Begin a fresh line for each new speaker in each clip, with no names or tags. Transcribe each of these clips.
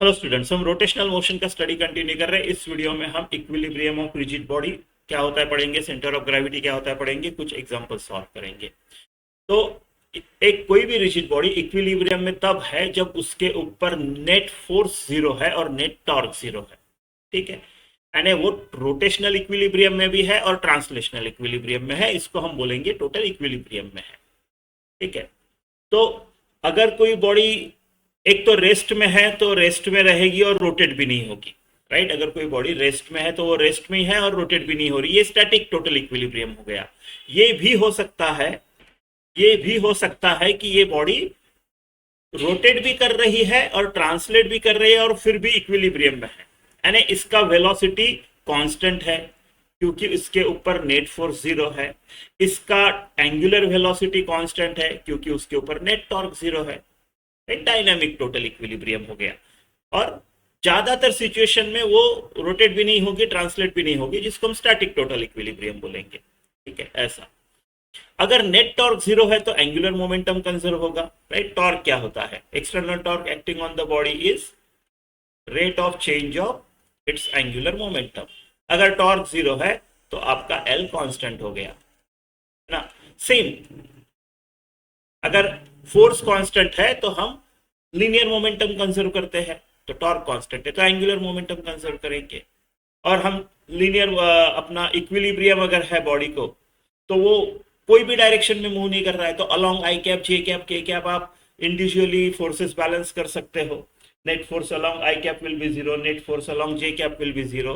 Hello students, हम rotational motion का study continue कर रहे हैं। इस वीडियो में हम इक्विलिब्रियम ऑफ रिजिड बॉडी क्या होता है पढ़ेंगे, सेंटर ऑफ ग्रेविटी क्या होता है पढ़ेंगे, कुछ एग्जांपल सॉल्व करेंगे। तो एक कोई भी रिजिड बॉडी इक्विलिब्रियम में तब है जब उसके ऊपर नेट फोर्स जीरो है और नेट टॉर्क जीरो है। ठीक है, यानी वो रोटेशनल इक्विलिब्रियम में भी है और ट्रांसलेशनल इक्विलिब्रियम में है। इसको हम बोलेंगे टोटल इक्विलिब्रियम में है। ठीक है, तो अगर कोई बॉडी एक तो रेस्ट में है तो रेस्ट में रहेगी और रोटेट भी नहीं होगी। राइट, अगर कोई बॉडी रेस्ट में है तो वो रेस्ट में ही है और रोटेट भी नहीं हो रही, ये स्टैटिक टोटल इक्विलिब्रियम हो गया। ये भी हो सकता है, ये भी हो सकता है कि ये बॉडी रोटेट भी कर रही है और ट्रांसलेट भी कर रही है और फिर भी इक्विलिब्रियम में है, यानी इसका वेलोसिटी कांस्टेंट है क्योंकि इसके ऊपर नेट फोर्स जीरो है। इसका एंगुलर वेलोसिटी कांस्टेंट है क्योंकि उसके ऊपर नेट टॉर्क जीरो है। एक डायनामिक टोटल इक्विलिब्रियम हो गया। और ज्यादातर सिचुएशन में वो रोटेट भी नहीं होगी, ट्रांसलेट भी नहीं होगी, जिसको हम स्टैटिक टोटल इक्विलिब्रियम बोलेंगे। ठीक है, ऐसा। अगर नेट टॉर्क जीरो है तो एंगुलर मोमेंटम कंजर्व होगा। राइट, टॉर्क क्या होता है? External torque acting on the body is rate of change of its angular momentum. अगर टॉर्क जीरो है तो आपका एल कांस्टेंट हो गया ना। सेम, अगर फोर्स कांस्टेंट है तो हम लीनियर मोमेंटम कंजर्व करते हैं, तो टॉर्क कांस्टेंट है तो एंगुलर मोमेंटम कंजर्व करेंगे। और हम लीनियर अपना इक्विलिब्रियम अगर है बॉडी को, तो वो कोई भी डायरेक्शन में मूव नहीं कर रहा है तो अलोंग आई कैप, जे कैप, के कैप आप इंडिविजुअली फोर्सेस बैलेंस कर सकते हो। Net force along I cap will be zero, net force along J cap will be zero.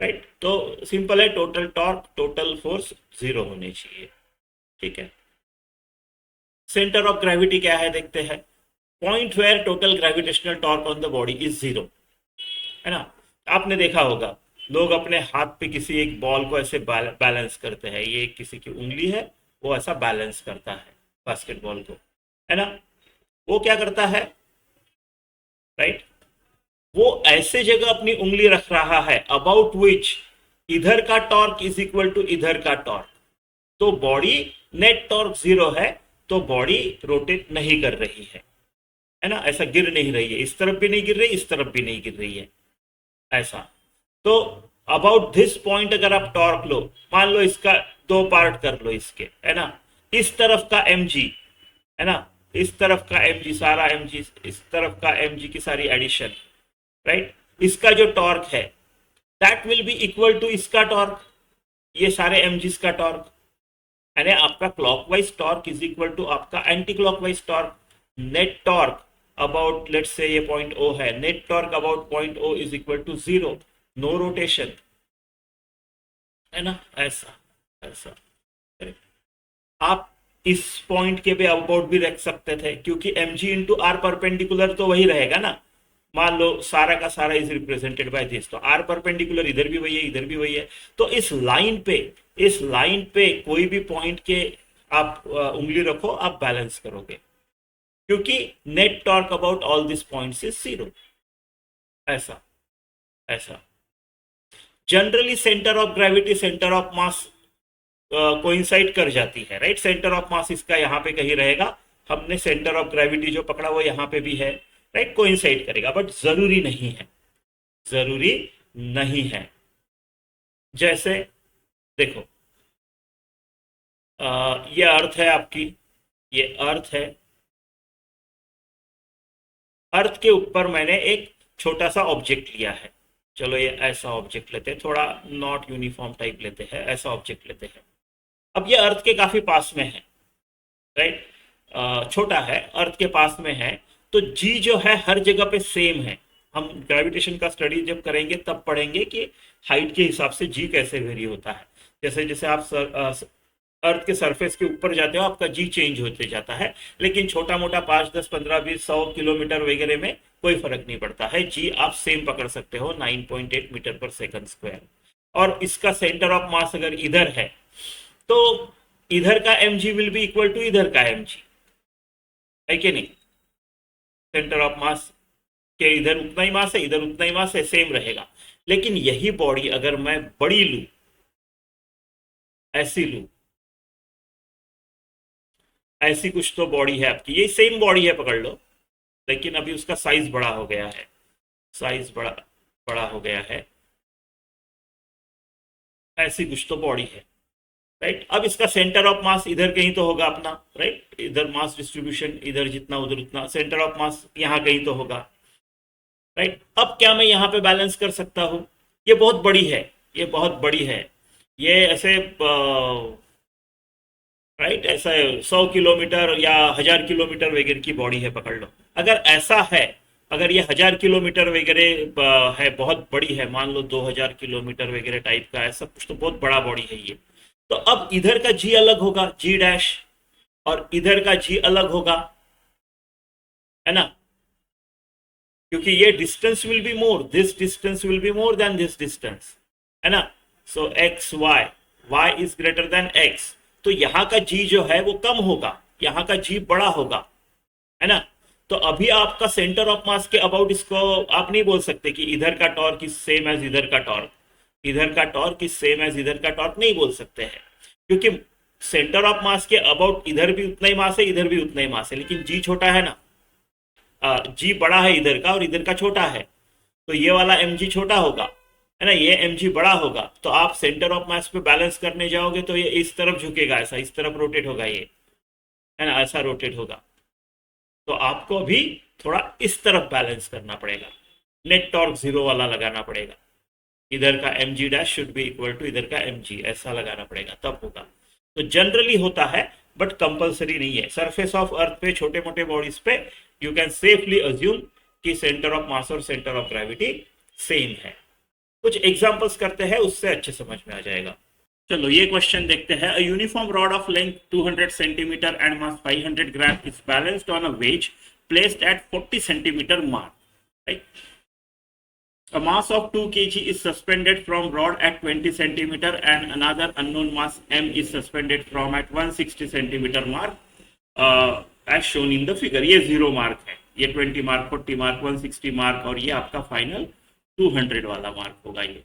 Right, तो सिंपल है, total torque total force zero होने चाहिए। ठीक है, सेंटर ऑफ ग्रेविटी क्या है देखते हैं। Point where total gravitational torque on the body is zero, है ना। आपने देखा होगा लोग अपने हाथ पे किसी एक बॉल को ऐसे बैलेंस करते हैं, ये किसी की उंगली है, वो ऐसा बैलेंस करता है बास्केटबॉल को, है ना। वो क्या करता है? राइट, वो ऐसे जगह अपनी उंगली रख रहा है अबाउट विच इधर का टॉर्क इज इक्वल टू इधर का टॉर्क। तो बॉडी नेट टॉर्क जीरो है तो बॉडी रोटेट नहीं कर रही है ना, ऐसा गिर नहीं रही है, इस तरफ भी नहीं गिर रही, इस तरफ भी नहीं गिर रही है, ऐसा। तो अबाउट दिस पॉइंट अगर आप टॉर्क लो, मान लो इसका दो पार्ट कर लो इसके, है ना। इस तरफ का एम जी, है ना, इस तरफ का एम जी, सारा एम जी, इस तरफ का एम जी की सारी एडिशन। राइट, इसका जो टॉर्क है that will be equal to इसका टॉर्क, ये सारे एम जी का टॉर्क, यानी आपका clockwise torque is equal to आपका anti clockwise torque. Net torque about, let's say ये पॉइंट ओ है, net torque about point O is equal to zero, no rotation, है ना, ऐसा ऐसा। आप इस पॉइंट के भी अबाउट भी रख सकते थे क्योंकि M G into R perpendicular तो वही रहेगा ना। मान लो सारा का सारा इज रिप्रेजेंटेड बाय दिस, तो आर परपेंडिकुलर इधर भी वही है, इधर भी वही है। तो इस लाइन पे, इस लाइन पे कोई भी पॉइंट के आप उंगली रखो, आप बैलेंस करोगे क्योंकि net torque about all this points is zero, ऐसा ऐसा। Generally centre of gravity centre of mass coincide कर जाती है। राइट, सेंटर ऑफ मास इसका यहाँ पे कहीं रहेगा, हमने सेंटर ऑफ ग्रेविटी जो पकड़ा वो यहाँ पे भी है। राइट, कोइंसाइड करेगा, बट जरूरी नहीं है, जरूरी नहीं है। जैसे देखो, ये अर्थ है आपकी, ये अर्थ है। अर्थ के ऊपर मैंने एक छोटा सा ऑब्जेक्ट लिया है, चलो ये ऐसा ऑब्जेक्ट लेते हैं, थोड़ा नॉट यूनिफॉर्म टाइप लेते हैं, ऐसा ऑब्जेक्ट लेते हैं। अब ये अर्थ के काफी पास में है। राइट, छोटा है, अर्थ के पास में है, तो जी जो है हर जगह पे सेम है। हम ग्रेविटेशन का स्टडी जब करेंगे तब पढ़ेंगे कि हाइट के हिसाब से जी कैसे वेरी होता है। जैसे जैसे आप अर्थ के सरफेस के ऊपर जाते हो आपका जी चेंज होते जाता है, लेकिन छोटा मोटा 5, 10, 15, 20, 100 किलोमीटर वगैरह में कोई फर्क नहीं पड़ता है, जी आप सेम पकड़ सकते हो, 9.8 मीटर पर सेकंड स्क्वायर। और इसका सेंटर ऑफ मास अगर इधर है तो इधर का M G will be equal to इधर का एम जी, है कि नहीं। सेंटर ऑफ मास के इधर उतना ही मास है, इधर उतना ही मास है, सेम रहेगा। लेकिन यही बॉडी अगर मैं बड़ी लू, ऐसी लू, ऐसी कुछ तो बॉडी है आपकी, ये सेम बॉडी है पकड़ लो, लेकिन अभी उसका साइज बड़ा हो गया है। साइज बड़ा बड़ा हो गया है, ऐसी कुछ तो बॉडी है, राइट। अब इसका सेंटर ऑफ मास इधर कहीं तो होगा अपना, राइट। इधर मास डिस्ट्रीब्यूशन, इधर जितना उधर उतना, सेंटर ऑफ मास यहाँ कहीं तो होगा, राइट। अब क्या मैं यहाँ पे बैलेंस कर सकता हूँ? ये बहुत बड़ी है, ये बहुत बड़ी है, ये ऐसे राइट, ऐसा 100 किलोमीटर या 1000 किलोमीटर वगैरह की बॉडी है, पकड़ लो। अगर ऐसा है, अगर ये 1000 किलोमीटर वगैरह है, बहुत बड़ी है, मान लो 2000 किलोमीटर वगैरह टाइप का है, सब कुछ तो बहुत बड़ा बॉडी है ये। तो अब इधर का जी अलग होगा, जी डैश, और इधर का जी अलग होगा, है ना, क्योंकि ये distance will be more, this distance will be more than this distance, है ना। So X Y, Y is greater than X, तो यहाँ का जी जो है वो कम होगा, यहाँ का जी बड़ा होगा, है ना। तो अभी आपका सेंटर ऑफ मास के अबाउट इसको आप नहीं बोल सकते कि इधर का टॉर्क इज सेम एज इधर का टॉर्क, इधर का टॉर्क इज सेम एज इधर का टॉर्क, नहीं बोल सकते हैं, क्योंकि सेंटर ऑफ मास के अबाउट इधर भी उतना ही मास है, इधर भी उतना ही मास है, लेकिन जी छोटा है ना, जी बड़ा है इधर का और इधर का छोटा है, तो ये वाला एम जी छोटा होगा, है ना, ये एम जी बड़ा होगा, तो आप सेंटर ऑफ मास पे बैलेंस करने जाओगे तो ये इस तरफ झुकेगा, ऐसा इस तरफ रोटेट होगा ये, है ना, ऐसा रोटेट होगा। तो आपको अभी थोड़ा इस तरफ बैलेंस करना पड़ेगा, नेट टॉर्क जीरो वाला लगाना पड़ेगा, इधर का M G dash should be equal to इधर का एम जी, ऐसा लगाना पड़ेगा, तब होगा। तो जनरली होता है, बट कंपलसरी नहीं है। सरफेस ऑफ अर्थ पे, छोटे मोटे बॉडीज पे यू कैन सेफली अज्यूम कि सेंटर ऑफ मास और सेंटर ऑफ ग्रेविटी सेम है। कुछ एग्जांपल्स करते हैं, उससे अच्छे समझ में आ जाएगा। चलो ये क्वेश्चन देखते हैं। A uniform rod of length 200 centimetre and mass 500 gram is balanced on a wedge placed at 40 centimetre mark, right. A mass of 2 kg is suspended from rod at 20 centimeter and another unknown mass m is suspended from at 160 centimeter mark as shown in the figure। ये 0 mark है, ये 20 mark, 40 mark, 160 mark, और ये आपका final 200 वाला mark होगा ये।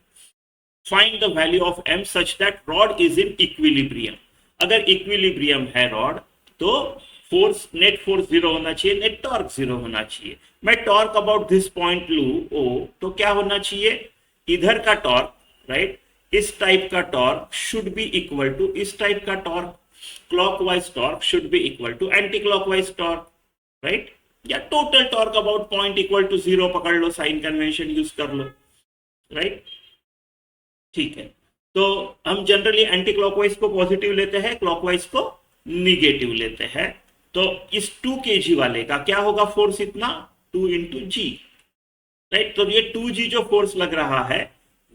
Find the value of m such that rod is in equilibrium. अगर इक्विलिब्रियम है रॉड, तो फोर्स, नेट फोर्स 0 होना चाहिए, नेट टॉर्क 0 होना चाहिए। मैं टॉर्क अबाउट दिस पॉइंट लू ओ, तो क्या होना चाहिए, इधर का टॉर्क, राइट, इस टाइप का torque should be equal to इस टाइप का torque, clockwise torque should be equal to anti clockwise torque, right, या total torque about point equal to 0 पकड़ लो, साइन कन्वेंशन यूज कर लो, राइट। ठीक है, तो हम जनरली एंटी क्लॉकवाइज को पॉजिटिव लेते हैं, क्लॉकवाइज को निगेटिव लेते हैं। तो इस 2 kg वाले का क्या होगा फोर्स, इतना 2 इंटू जी, राइट। तो ये 2g जो फोर्स लग रहा है,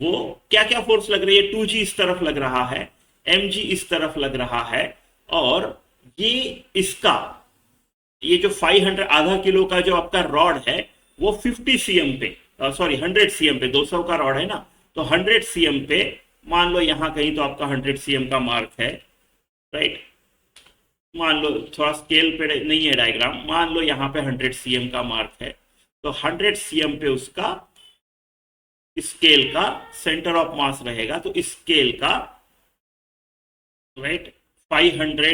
वो क्या क्या फोर्स लग रही है, 2g इस तरफ लग रहा है, mg इस तरफ लग रहा है, और ये इसका, ये जो 500 आधा किलो का जो आपका रॉड है, वो 50 cm पे, सॉरी 100 cm पे, 200 का रॉड है ना, तो 100 cm पे, मान लो यहां कहीं तो आपका 100 cm का मार्क है, राइट। मान लो थोड़ा स्केल पे नहीं है डायग्राम, मान लो यहाँ पे 100 cm का मार्क है, तो 100 cm पे उसका स्केल का सेंटर ऑफ मास रहेगा, तो स्केल का, राइट, 500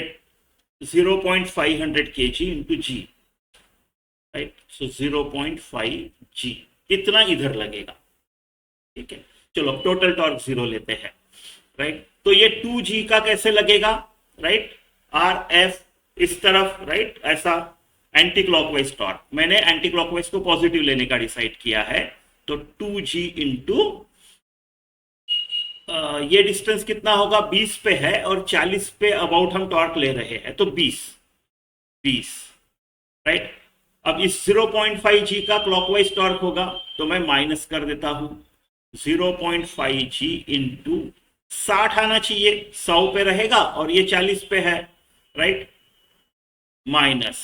0.500 kg इंटू जी, राइट, सो 0.5 g इतना इधर लगेगा, ठीक है। चलो टोटल टॉर्क 0 लेते हैं, राइट। तो ये 2g का कैसे लगेगा, राइट, आर एफ इस तरफ, राइट, ऐसा एंटी क्लॉकवाइज टॉर्क, मैंने एंटी क्लॉकवाइज को पॉजिटिव लेने का डिसाइड किया है, तो 2g इंटू ये डिस्टेंस कितना होगा, 20 पे है और 40 पे अबाउट हम टॉर्क ले रहे हैं, तो 20 राइट। अब इस 0.5g का क्लॉकवाइज टॉर्क होगा, तो मैं माइनस कर देता हूं, 0.5g इंटू 60 आना चाहिए, 100 पे रहेगा और ये 40 पे है, राइट, माइनस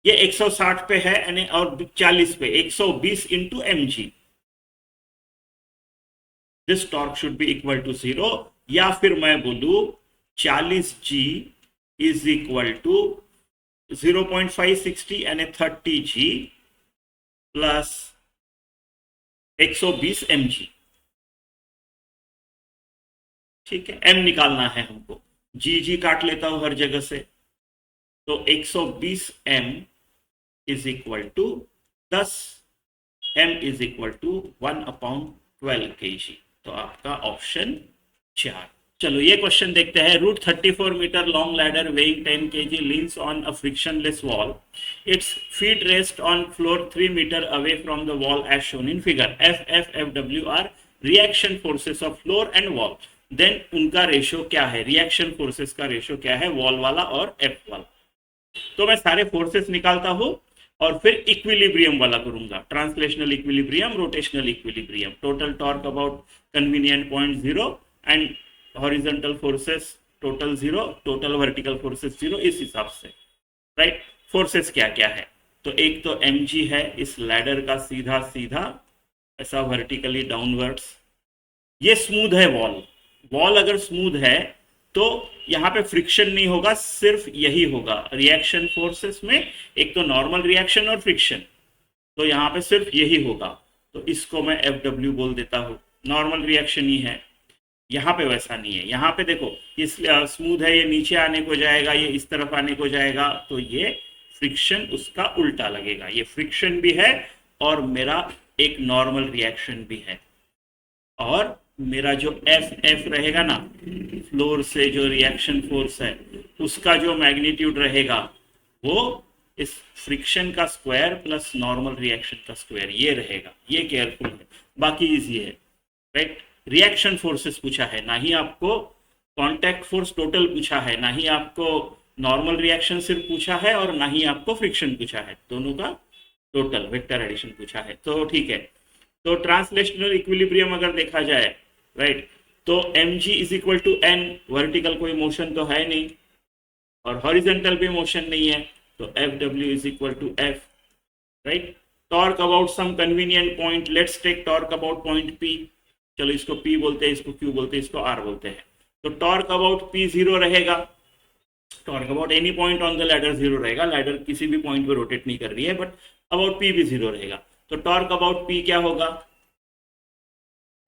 ये 160 पे है और 40 पे 120 into mg, this torque should be equal to 0, या फिर मैं बोलू 40g इज इक्वल टू 0.560 यानी 30g प्लस 120 mg, ठीक है। m निकालना है हमको, जी काट लेता हूं हर जगह से, तो 120 m is equal to 10 m is equal to 1/12 kg। तो आपका ऑप्शन 4। चलो ये क्वेश्चन देखते हैं। Root 34 metre long ladder weighing 10 kg leans on a frictionless wall. Its feet rest on floor 3 metre away from the wall as shown in figure. F W R reaction forces of floor and wall. Then उनका ratio क्या है, reaction forces का ratio क्या है, wall वाला और F वाला। तो मैं सारे फोर्सेस निकालता हूं और फिर इक्विलिब्रियम वाला करूंगा। Translational equilibrium, rotational equilibrium, total torque about convenient point 0 and horizontal forces total 0, total vertical forces 0, इस हिसाब से। राइट, फोर्सेस क्या क्या है, तो एक तो mg है इस लैडर का सीधा सीधा ऐसा वर्टिकली डाउनवर्ड्स। ये स्मूथ है वॉल। वॉल अगर स्मूथ है तो यहाँ पे फ्रिक्शन नहीं होगा, सिर्फ यही होगा रिएक्शन फोर्सेस में, एक तो नॉर्मल रिएक्शन और फ्रिक्शन, तो यहाँ पे सिर्फ यही होगा। तो इसको मैं एफ डब्ल्यू बोल देता हूँ, नॉर्मल रिएक्शन ही है। यहाँ पे वैसा नहीं है, यहाँ पे देखो इस स्मूथ है, ये नीचे आने को जाएगा, ये इस तरफ आने को जाएगा, तो ये फ्रिक्शन उसका उल्टा लगेगा। ये फ्रिक्शन भी है और मेरा एक नॉर्मल रिएक्शन भी है। और मेरा जो एफ रहेगा ना, फ्लोर से जो रिएक्शन फोर्स है उसका जो मैग्नीट्यूड रहेगा वो इस फ्रिक्शन का स्क्वायर प्लस नॉर्मल रिएक्शन का स्क्वायर ये रहेगा। ये केयरफुल है, बाकी इजी है। राइट, रिएक्शन फोर्सेस पूछा है, ना ही आपको कांटेक्ट फोर्स टोटल पूछा है, ना ही आपको नॉर्मल रिएक्शन सिर्फ पूछा है, और ना ही आपको फ्रिक्शन पूछा है। दोनों का टोटल वेक्टर एडिशन पूछा है, तो ठीक है। तो ट्रांसलेशनल इक्विलिब्रियम अगर देखा जाए, राइट, तो mg is equal to n, vertical कोई मोशन तो है नहीं और हॉरिजॉन्टल भी मोशन नहीं है, तो fw is equal to f। Right, torque about some convenient point, let's take torque about point p। चलो इसको p बोलते हैं, इसको q बोलते हैं, इसको r बोलते हैं। तो टॉर्क अबाउट p 0 रहेगा, torque about any point on the ladder 0 रहेगा। लैडर किसी भी पॉइंट पे रोटेट नहीं कर रही है, बट अबाउट p भी 0 रहेगा। तो टॉर्क अबाउट p क्या होगा,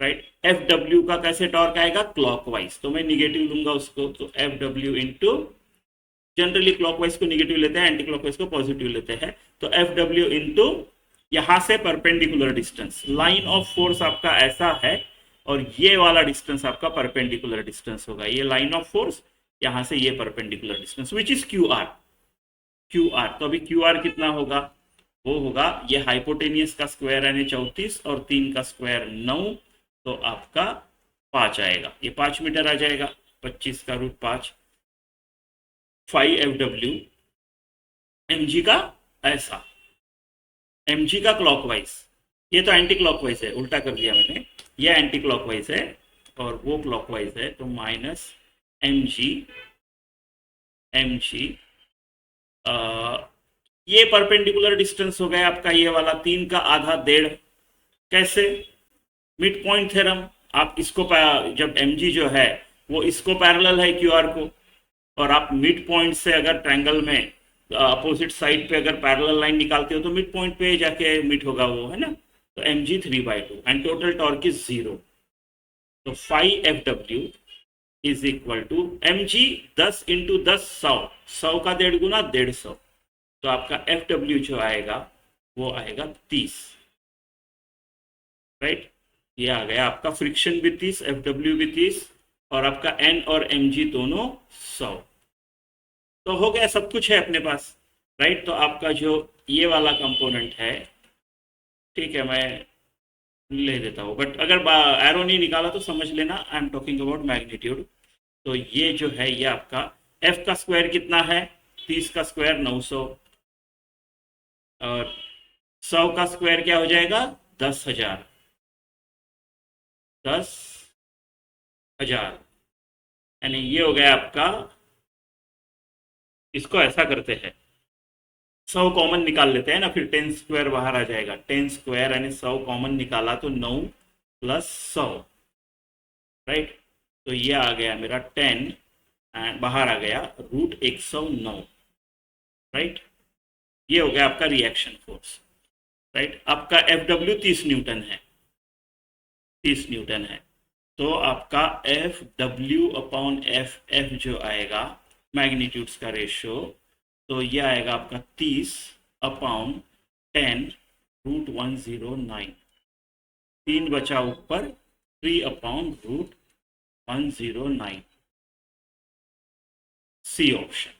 राइट, एफ डब्ल्यू का कैसे टॉर्क आएगा, क्लॉकवाइज, तो मैं निगेटिव लूंगा उसको, तो F W into, generally clockwise को निगेटिव लेते हैं, एंटी क्लॉकवाइज को पॉजिटिव लेते हैं, तो एफ डब्ल्यू इंटू यहां से perpendicular distance, line of force आपका ऐसा है और ये वाला डिस्टेंस आपका परपेंडिकुलर डिस्टेंस होगा। ये लाइन ऑफ फोर्स, यहां से ये perpendicular distance, which is Q R. Q R, तो अभी क्यू आर कितना होगा, वो होगा ये हाइपोटेनियस का स्क्वायर यानी 34 और 3 का स्क्वायर 9, तो आपका 5 आएगा। ये 5 मीटर आ जाएगा, 25 का रूट 5, 5 एफ डब्ल्यू। mg का ऐसा, mg का क्लॉकवाइज, ये तो एंटी क्लॉकवाइज है, उल्टा कर दिया मैंने, ये एंटी क्लॉकवाइज है और वो क्लॉकवाइज है, तो माइनस mg ये परपेंडिकुलर डिस्टेंस हो गया आपका ये वाला 3 का आधा 1.5। कैसे, मिड पॉइंट थ्योरम। आप इसको जब mg जो है वो इसको पैरेलल है क्यू आर को, और आप मिड पॉइंट से अगर ट्रायंगल में अपोजिट साइड पे अगर पैरेलल लाइन निकालते हो तो मिड पॉइंट पे जाके मिड होगा वो, है ना। तो mg 3/2 and total torque is 0। तो 5 fw is equal to mg 10 into 10 100 का 1.5 गुना 150, तो आपका fw जो आएगा वो आएगा 30। राइट, ये आ गया आपका फ्रिक्शन भी 30, fw भी 30, और आपका n और mg दोनों 100। तो हो गया, सब कुछ है अपने पास। राइट, तो आपका जो ये वाला कंपोनेंट है, ठीक है, मैं ले देता हूँ, बट अगर एरो नहीं निकाला तो समझ लेना I am talking about magnitude. तो ये जो है ये आपका f का स्क्वायर कितना है, 30 का स्क्वायर 900, और 100 का स्क्वायर क्या हो जाएगा, 10,000, 10,000, यानी ये हो गया आपका। इसको ऐसा करते हैं, 100 कॉमन निकाल लेते हैं ना, फिर 10 स्क्वायर बाहर आ जाएगा। 10 स्क्वायर यानी 100 कॉमन निकाला तो 9 प्लस 100, राइट, तो ये आ गया मेरा 10 एंड बाहर आ गया रूट 109। राइट, ये हो गया आपका रिएक्शन फोर्स। राइट, आपका एफ डब्ल्यू 30 न्यूटन है, 30 न्यूटन है, तो आपका F W upon F F जो आएगा मैग्नीट्यूड्स का रेशियो, तो ये आएगा आपका 30 अपॉन 10 √109, 3 बचा ऊपर, 3/√109, सी ऑप्शन।